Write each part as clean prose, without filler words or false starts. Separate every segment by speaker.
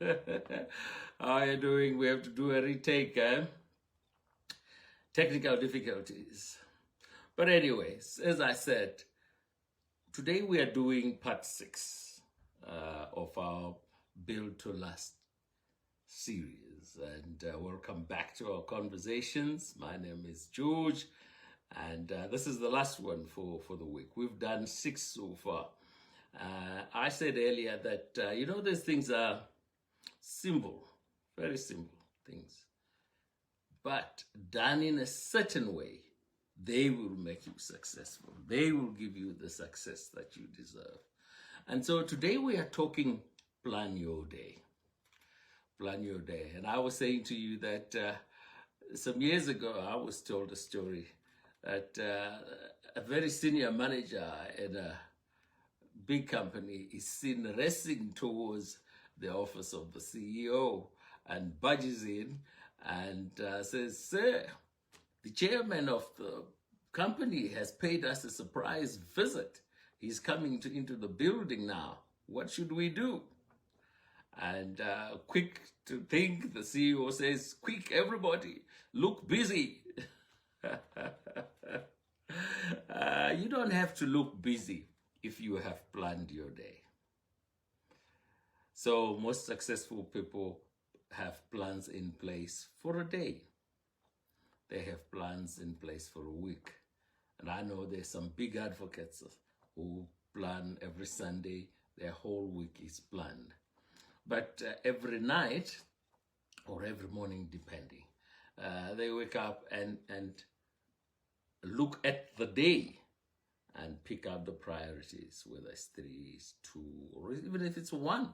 Speaker 1: How are you doing? We have to do a retake, eh? Technical difficulties. But anyways, as I said, today we are doing part 6 of our Build to Last series. And welcome back to our conversations. My name is George, and this is the last one for the week. We've done 6 so far. I said earlier that, these things are simple, very simple things. But done in a certain way, they will make you successful. They will give you the success that you deserve. And so today we are talking plan your day. Plan your day. And I was saying to you that some years ago, I was told a story that a very senior manager in a big company is seen racing towards the office of the CEO and budges in and says, "Sir, the chairman of the company has paid us a surprise visit. He's coming into the building now. What should we do?" And quick to think, the CEO says, "Quick, everybody, look busy." You don't have to look busy if you have planned your day. So most successful people have plans in place for a day. They have plans in place for a week. And I know there's some big advocates who plan every Sunday, their whole week is planned. But every night or every morning, depending, they wake up and look at the day and pick up the priorities, whether it's 3, it's 2, or even if it's 1.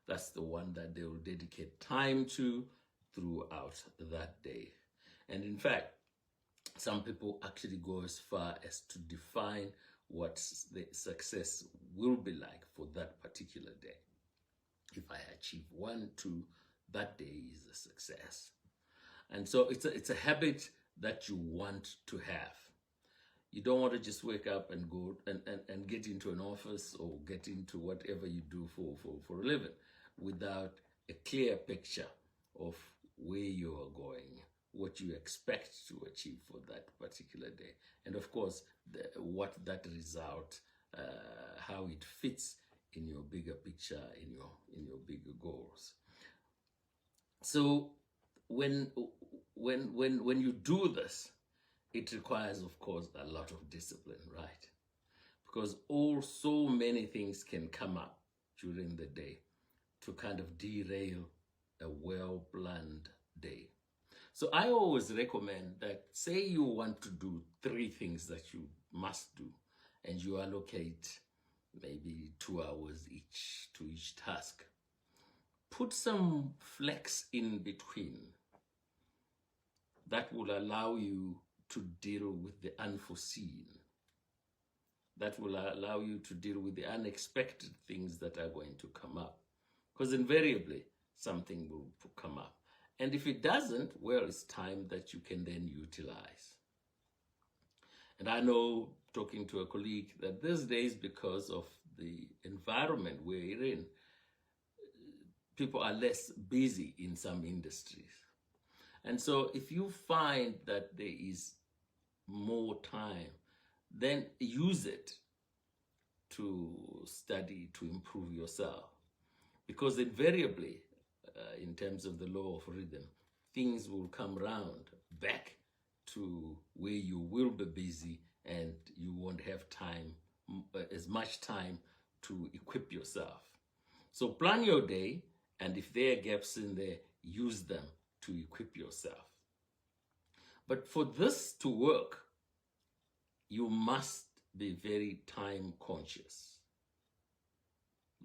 Speaker 1: That's the one that they will dedicate time to throughout that day. And in fact, some people actually go as far as to define what the success will be like for that particular day. If I achieve 1, 2, that day is a success. And so it's a habit that you want to have. You don't want to just wake up and go and get into an office or get into whatever you do for a living without a clear picture of where you are going, what you expect to achieve for that particular day. And of course, what that result, how it fits in your bigger picture, in your bigger goals. So when you do this, it requires, of course, a lot of discipline, right? Because so many things can come up during the day to kind of derail a well-planned day. So I always recommend that, say you want to do 3 things that you must do, and you allocate maybe 2 hours each to each task. Put some flex in between that will allow you to deal with the unforeseen. That will allow you to deal with the unexpected things that are going to come up. Because invariably, something will come up. And if it doesn't, well, it's time that you can then utilize. And I know, talking to a colleague, that these days, because of the environment we're in, people are less busy in some industries. And so if you find that there is more time, then use it to study, to improve yourself. Because invariably, in terms of the law of rhythm, things will come round back to where you will be busy and you won't have time, as much time to equip yourself. So plan your day, and if there are gaps in there, use them to equip yourself. But for this to work, you must be very time conscious.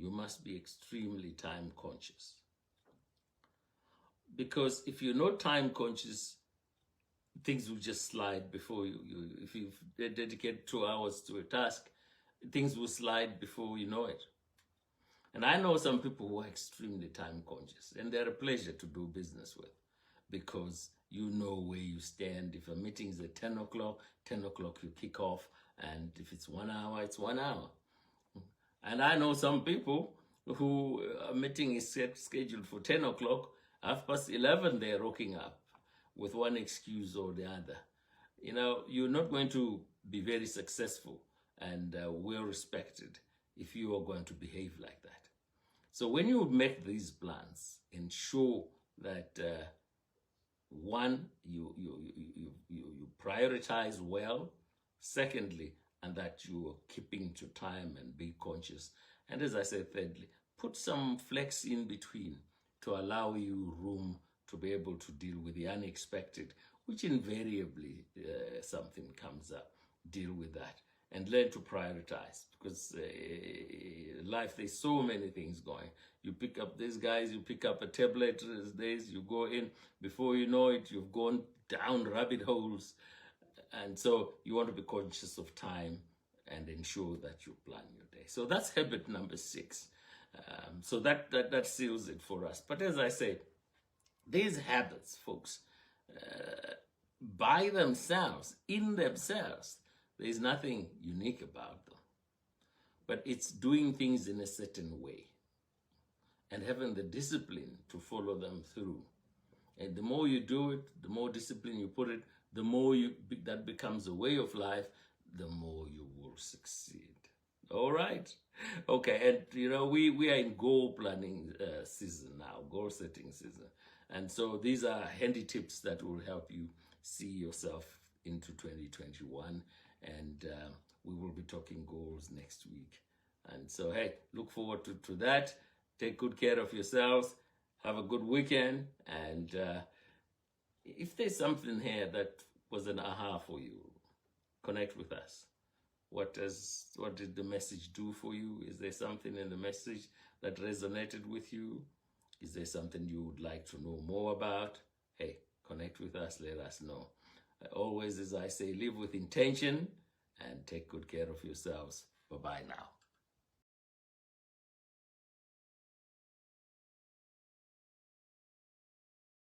Speaker 1: You must be extremely time conscious. Because if you're not time conscious, things will just slide before you. If you dedicate 2 hours to a task, things will slide before you know it. And I know some people who are extremely time conscious, and they're a pleasure to do business with, because you know where you stand. If a meeting is at 10 o'clock, 10 o'clock you kick off, and if it's 1 hour, it's 1 hour. And I know some people, who a meeting is scheduled for 10 o'clock, 11:30 they're rocking up with one excuse or the other. You know, you're not going to be very successful and well respected if you are going to behave like that. So when you make these plans, ensure that one, you prioritize well. Secondly, and that you are keeping to time and be conscious. And as I said, thirdly, put some flex in between to allow you room to be able to deal with the unexpected, which invariably something comes up. Deal with that and learn to prioritize, because life, there's so many things going. You pick up these guys, you pick up a tablet these days, you go in, before you know it, you've gone down rabbit holes. And so you want to be conscious of time and ensure that you plan your day. So that's habit number 6. So that seals it for us. But as I say, these habits, folks, by themselves, in themselves, there is nothing unique about them. But it's doing things in a certain way and having the discipline to follow them through. And the more you do it, the more discipline you put it, the more that becomes a way of life, the more you will succeed. All right? Okay, and you know, we are in goal planning season now, goal setting season. And so these are handy tips that will help you see yourself into 2021. And we will be talking goals next week. And so, hey, look forward to that. Take good care of yourselves. Have a good weekend. And if there's something here that was an aha for you, connect with us. What did the message do for you? Is there something in the message that resonated with you? Is there something you would like to know more about? Hey, connect with us, let us know. Always, as I say, live with intention and take good care of yourselves. Bye-bye now.